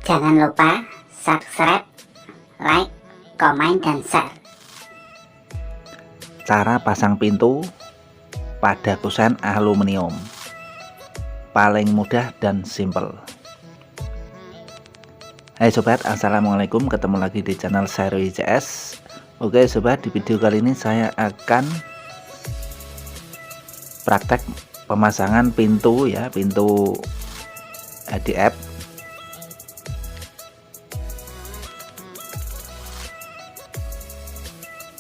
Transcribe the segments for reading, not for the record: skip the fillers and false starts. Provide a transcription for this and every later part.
Jangan lupa subscribe, like, komen, dan share. Cara pasang pintu pada kusen aluminium paling mudah dan simple. Hai sobat, assalamualaikum, ketemu lagi di channel Seri CS. Oke sobat, di video kali ini saya akan praktek pemasangan pintu ya, pintu HDF.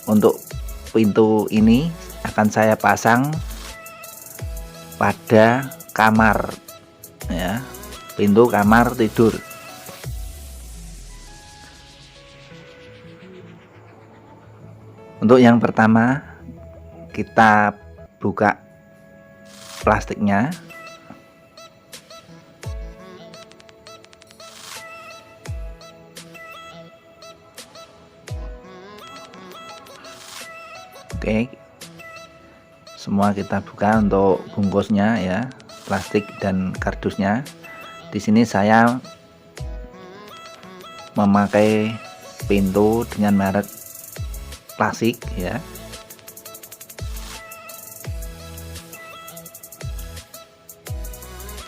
Untuk pintu ini akan saya pasang pada kamar ya, pintu kamar tidur. Untuk yang pertama, kita buka plastiknya. Oke, semua kita buka untuk bungkusnya ya, plastik dan kardusnya. Di sini saya memakai pintu dengan merek klasik ya.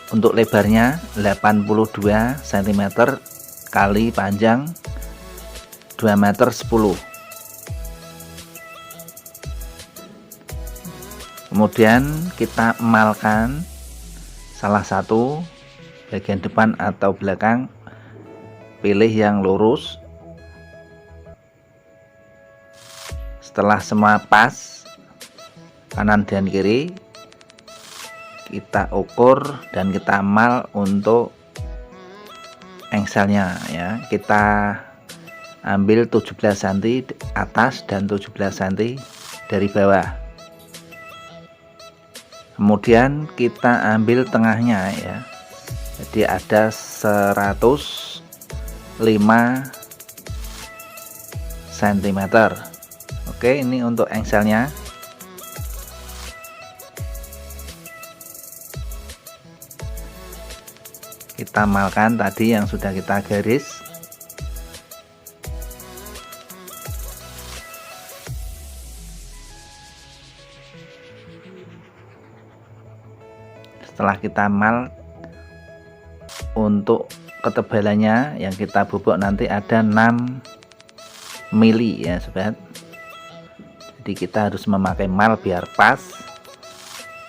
Untuk lebarnya 82 cm kali panjang 2,10 meter. Kemudian kita emalkan salah satu bagian depan atau belakang, pilih yang lurus. Setelah semua pas kanan dan kiri, kita ukur dan kita emal untuk engselnya ya. Kita ambil 17 cm atas dan 17 cm dari bawah. Kemudian kita ambil tengahnya ya, jadi ada 105 cm. Oke, ini untuk engselnya. Kita malkan tadi yang sudah kita garis. Setelah kita mal, untuk ketebalannya yang kita bobok nanti ada 6 mili ya sobat. Jadi kita harus memakai mal biar pas.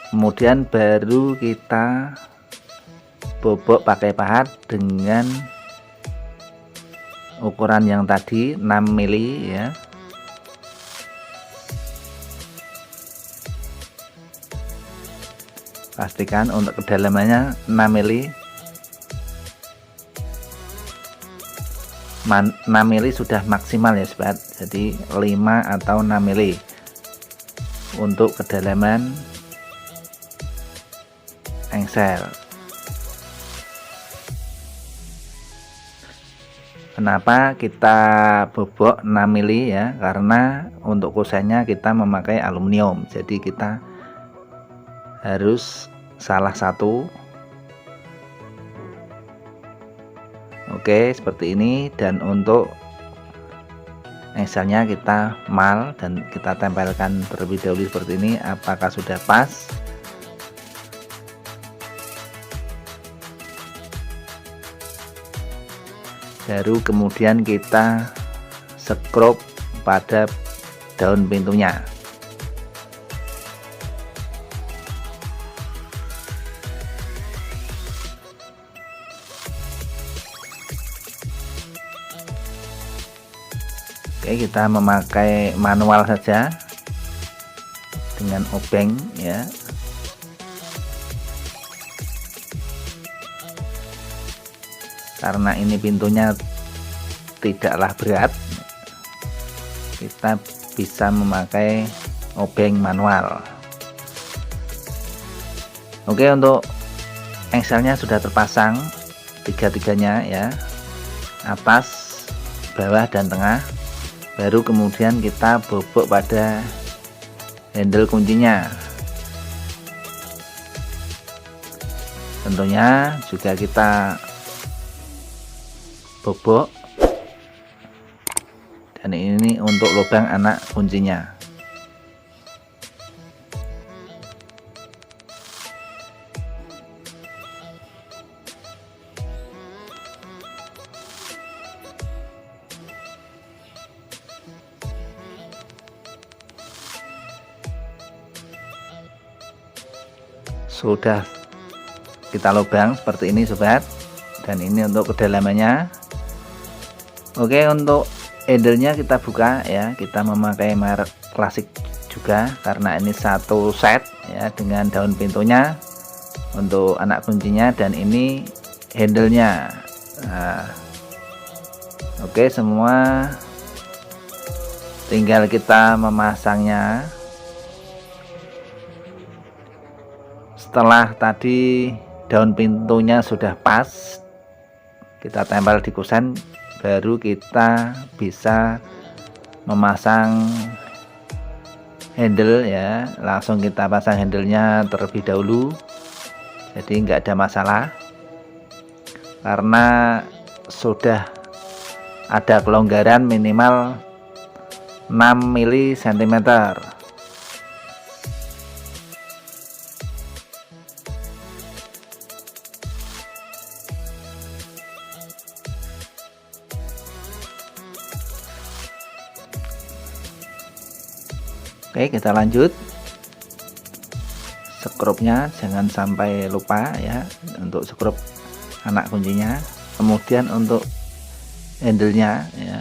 Kemudian baru kita bobok pakai pahat dengan ukuran yang tadi 6 mili ya. Pastikan untuk kedalamannya 6 mili. 6 mili sudah maksimal ya sobat, jadi 5 atau 6 mili untuk kedalaman engsel. Kenapa kita bobok 6 mili ya, karena untuk kusennya kita memakai aluminium, jadi kita harus salah satu. Oke, seperti ini. Dan untuk engselnya kita mal dan kita tempelkan terlebih dahulu seperti ini. Apakah sudah pas? Baru kemudian kita skrup pada daun pintunya. Oke, kita memakai manual saja dengan obeng ya. Karena ini pintunya tidaklah berat, kita bisa memakai obeng manual. Oke, untuk engselnya sudah terpasang tiga-tiganya ya, atas, bawah, dan tengah. Baru kemudian kita bobok pada handle kuncinya. Tentunya juga kita bobok, dan ini untuk lubang anak kuncinya. Sudah kita lubang seperti ini sobat, dan ini untuk kedalamannya. Oke, untuk handle-nya kita buka ya, kita memakai merek klasik juga karena ini satu set ya, dengan daun pintunya untuk anak kuncinya, dan ini handle-nya. Nah, oke, semua tinggal kita memasangnya. Setelah tadi daun pintunya sudah pas, kita tempel di kusen, baru kita bisa memasang handle ya. Langsung kita pasang handle-nya terlebih dahulu, jadi nggak ada masalah karena sudah ada kelonggaran minimal 6 mili cm. Oke, kita lanjut. Skrupnya jangan sampai lupa ya, untuk skrup anak kuncinya. Kemudian untuk handle-nya ya,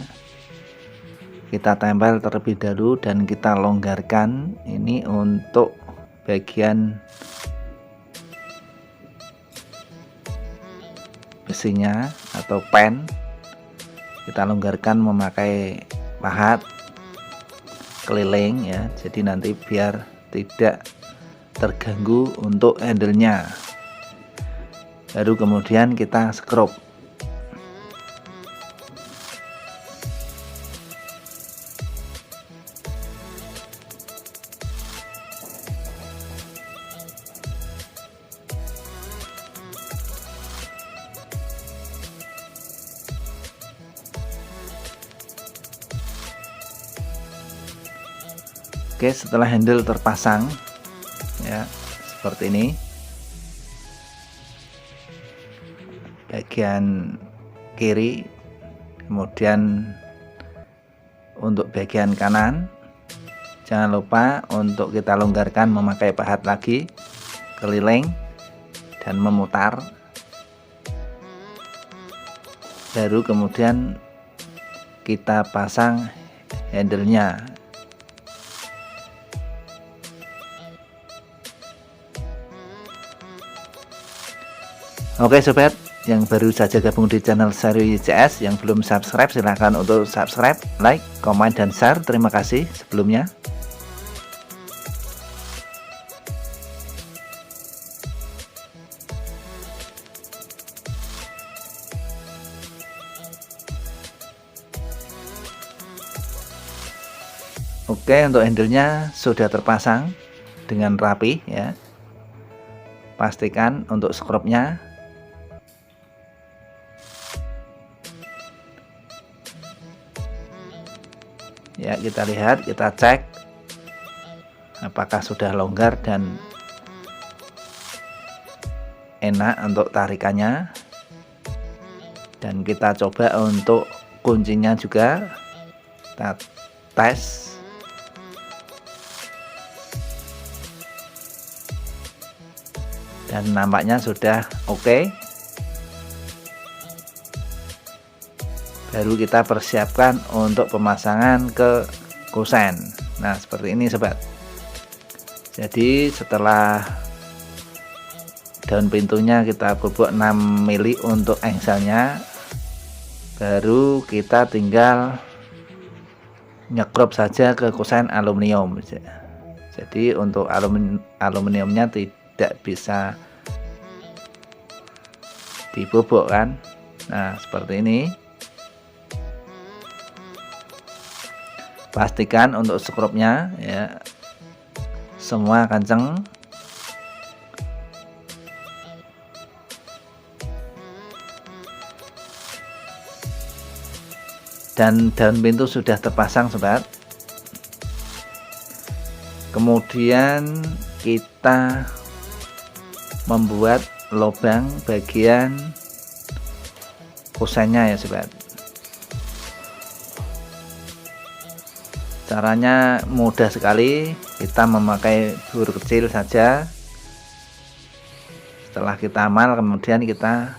kita tempel terlebih dahulu dan kita longgarkan. Ini untuk bagian besinya atau pen, kita longgarkan memakai pahat keliling ya, jadi nanti biar tidak terganggu untuk handle-nya. Baru kemudian kita skrup. Oke, setelah handle terpasang ya seperti ini, bagian kiri, kemudian untuk bagian kanan jangan lupa untuk kita longgarkan memakai pahat lagi keliling dan memutar. Baru kemudian kita pasang handle-nya. Oke sobat, yang baru saja gabung di channel Sario YCS, yang belum subscribe silahkan untuk subscribe, like, komen, dan share. Terima kasih sebelumnya. Oke, untuk handle-nya sudah terpasang dengan rapi ya. Pastikan untuk skrupnya ya, kita lihat, kita cek apakah sudah longgar dan enak untuk tarikannya. Dan kita coba untuk kuncinya juga, kita tes. Dan nampaknya sudah oke. Baru kita persiapkan untuk pemasangan ke kusen. Nah seperti ini sobat. Jadi setelah daun pintunya kita bobok 6 mili untuk engselnya, baru kita tinggal nyekrup saja ke kusen aluminium. Jadi untuk aluminiumnya tidak bisa dibobok kan. Nah seperti ini. Pastikan untuk skrupnya ya semua kenceng. dan daun pintu sudah terpasang sobat. Kemudian kita membuat lubang bagian kusennya ya sobat. Caranya mudah sekali, kita memakai bur kecil saja. Setelah kita amal, kemudian kita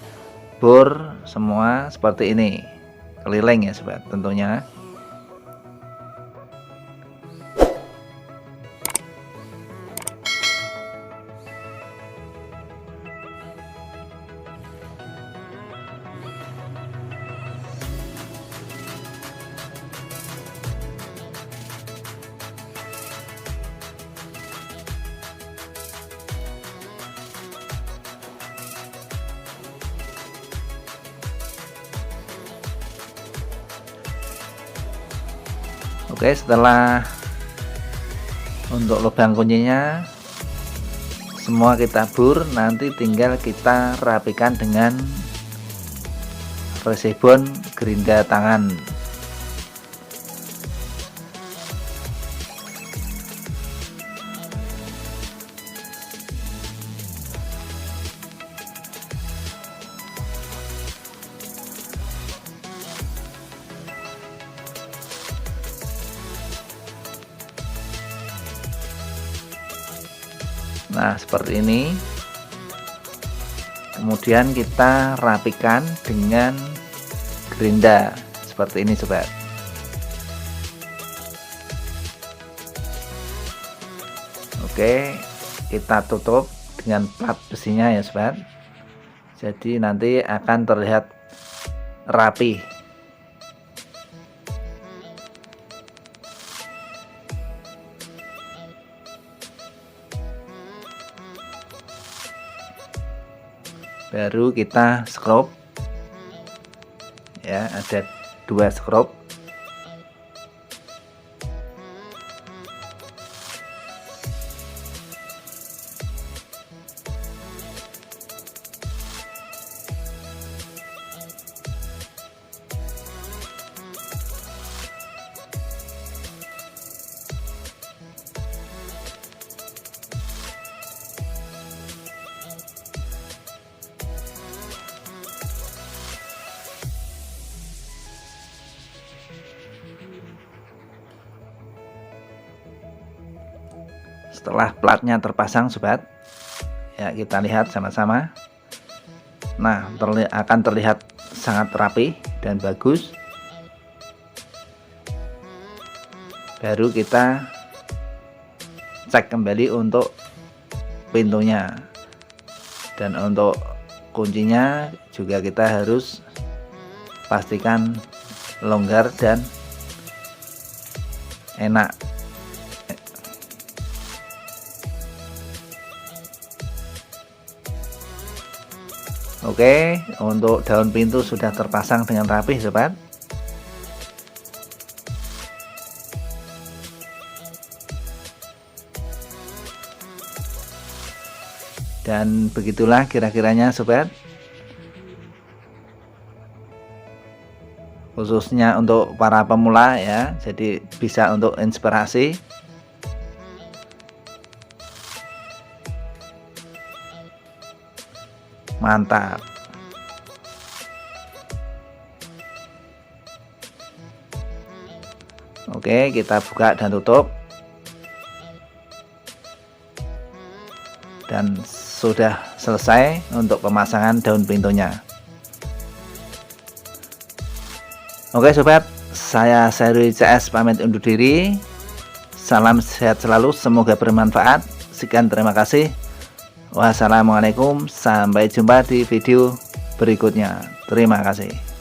bor semua seperti ini, keliling ya sobat tentunya. Oke, setelah untuk lubang kuncinya semua kita bur, nanti tinggal kita rapikan dengan resibon gerinda tangan. Nah seperti ini. Kemudian kita rapikan dengan gerinda seperti ini sobat. Oke, kita tutup dengan plat besinya ya sobat. Jadi nanti akan terlihat rapi. Baru kita skrob ya, ada 2 skrob. Setelah platnya terpasang sobat ya, kita lihat sama-sama. Nah akan terlihat sangat rapi dan bagus. Baru kita cek kembali untuk pintunya, dan untuk kuncinya juga kita harus pastikan longgar dan enak. Oke, untuk daun pintu sudah terpasang dengan rapi sobat. Dan begitulah kira-kiranya sobat, khususnya untuk para pemula ya, jadi bisa untuk inspirasi. Mantap. Oke, kita buka dan tutup. Dan sudah selesai untuk pemasangan daun pintunya. Oke sobat, saya Seri CS pamit undur diri. Salam sehat selalu, semoga bermanfaat. Sekian, terima kasih. Wassalamualaikum, sampai jumpa di video berikutnya. Terima kasih.